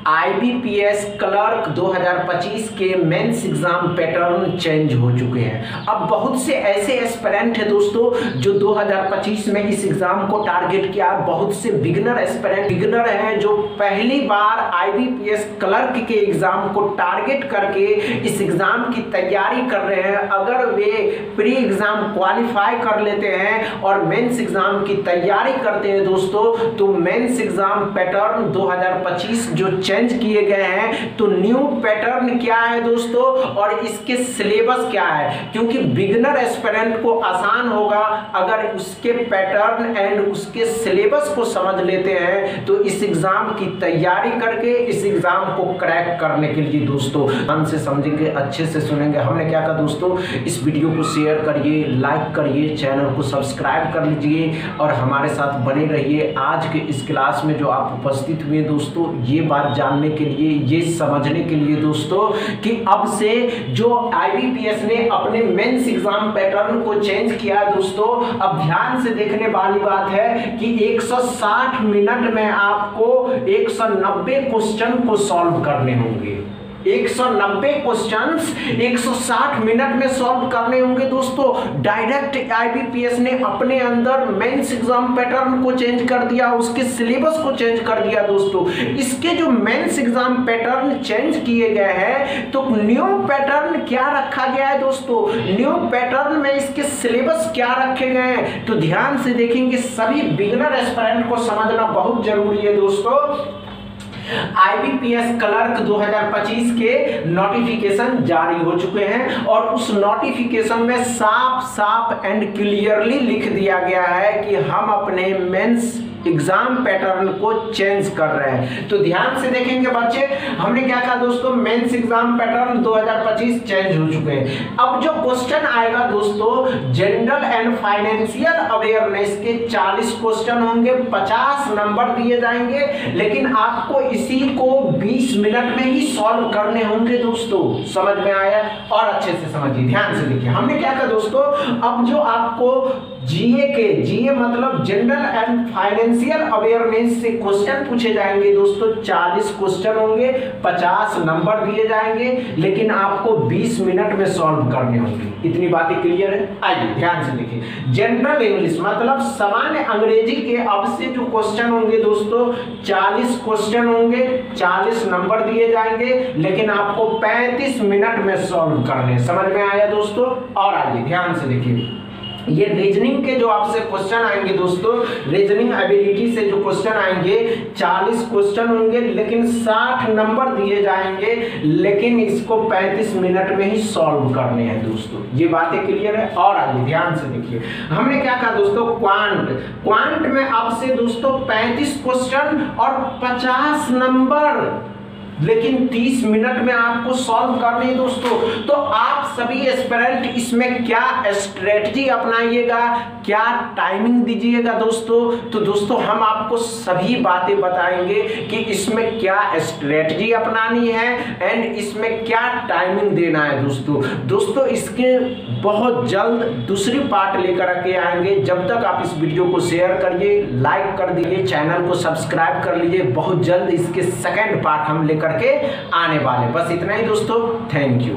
IBPS clerk 2025 के mains exam pattern change हो चुके हैं। अब बहुत से ऐसे एस्पिरेंट हैं दोस्तों जो 2025 में इस एग्जाम को टारगेट किया। बहुत से बिगिनर हैं जो पहली बार आईबीपीएस क्लर्क के एग्जाम को टारगेट करके इस एग्जाम की तैयारी कर रहे हैं। अगर वे प्री एग्जाम क्वालिफाई कर लेते हैं और मेंस एग्जाम की तैयारी करते हैं दोस्तों, तो मेंस एग्जाम पैटर्न 2025 जो चेंज किए गए हैं, तो न्यू पैटर्न क्या है दोस्तों और इसके सिलेबस क्या है, क्योंकि बिगिनर एस्पिरेंट को आसान होगा अगर उसके पैटर्न एंड उसके सिलेबस को समझ लेते हैं, तो इस एग्जाम की तैयारी करके इस एग्जाम को क्रैक करने के लिए दोस्तों ध्यान से समझेंगे, अच्छे से सुनेंगे। हमने क्या कहा दोस्तों, इस वीडियो को शेयर करिए, लाइक करिए, चैनल को सब्सक्राइब कर लीजिए और हमारे साथ बने रहिए। आज के इस क्लास में जो आप उपस्थित हुए दोस्तों, ये बात जानने के लिए, ये समझने के लिए दोस्तों कि अब से जो आईबीपीएस ने अपने मेंस एग्जाम पैटर्न को चेंज किया दोस्तों, अब ध्यान से देखने वाली बात है कि 160 मिनट में आपको 190 क्वेश्चन को सॉल्व करने होंगे। 190 क्वेश्चंस 160 मिनट में सॉल्व करने होंगे दोस्तों। डायरेक्ट आईबीपीएस ने अपने अंदर मेंस एग्जाम पैटर्न को चेंज कर दिया, उसके सिलेबस को चेंज कर दिया दोस्तों। इसके जो मेंस एग्जाम पैटर्न चेंज किए गए हैं, तो न्यू पैटर्न क्या रखा गया है दोस्तों, न्यू पैटर्न में इसके सिलेबस क्या रखे गए हैं, तो ध्यान से देखेंगे। सभी बिगिनर एस्पिरेंट को समझना बहुत जरूरी है दोस्तों। आईबीपीएस क्लर्क 2025 के नोटिफिकेशन जारी हो चुके हैं और उस नोटिफिकेशन में साफ एंड क्लियरली लिख दिया गया है कि हम अपने मेंस एग्जाम पैटर्न को चेंज कर रहे हैं। तो ध्यान से देखेंगे बच्चे, हमने क्या कहा दोस्तों, मेंस एग्जाम पैटर्न 2025 चेंज हो चुके हैं। अब जो क्वेश्चन आएगा दोस्तों, जनरल एंड फाइनेंशियल अवेयरनेस के 40 क्वेश्चन होंगे, 50 नंबर दिए जाएंगे, लेकिन आपको इसी को 20 मिनट में ही सॉल्व करने होंगे दोस्तों। समझ में आया? और अच्छे से समझिए, ध्यान से देखिए। हमने क्या कहा दोस्तों, अब जो आपको जीए मतलब जनरल एंड फाइनेंशियल अवेयरनेस से क्वेश्चन पूछे जाएंगे दोस्तों, 40 क्वेश्चन होंगे, 50 नंबर दिए जाएंगे, लेकिन आपको 20 मिनट में सॉल्व करने होंगे। इतनी बातें क्लियर है? आइए ध्यान से देखिए। जनरल इंग्लिश मतलब सामान्य अंग्रेजी के अब से जो क्वेश्चन होंगे दोस्तों, 40 क्वेश्चन होंगे, 40 नंबर दिए जाएंगे, लेकिन आपको 35 मिनट में सॉल्व करने। समझ में आया दोस्तों? और आइए ध्यान से देखिए, ये रीजनिंग के जो आपसे क्वेश्चन आएंगे दोस्तों, रीजनिंग एबिलिटी से जो क्वेश्चन आएंगे, 40 क्वेश्चन होंगे, लेकिन 60 नंबर दिए जाएंगे, लेकिन इसको 35 मिनट में ही सॉल्व करने हैं दोस्तों। ये बातें क्लियर है? और आइए ध्यान से देखिए, हमने क्या कहा दोस्तों, क्वांट में आपसे दोस्तों 35 क्वेश्चन और 50 नंबर, लेकिन 30 मिनट में आपको सॉल्व करनी है दोस्तों। तो आप सभी एस्पिरेंट इसमें क्या स्ट्रेटजी अपनाइएगा, क्या टाइमिंग दीजिएगा दोस्तों, तो दोस्तों हम आपको सभी बातें बताएंगे कि इसमें क्या स्ट्रेटजी अपनानी है एंड इसमें क्या टाइमिंग देना है दोस्तों। इसके बहुत जल्द दूसरी पार्ट लेकर के आएंगे। जब तक आप इस वीडियो को शेयर करिए, लाइक कर दीजिए, चैनल को सब्सक्राइब कर लीजिए। बहुत जल्द इसके सेकंड पार्ट हम लेकर के आने वाले। बस इतना ही दोस्तों, थैंक यू।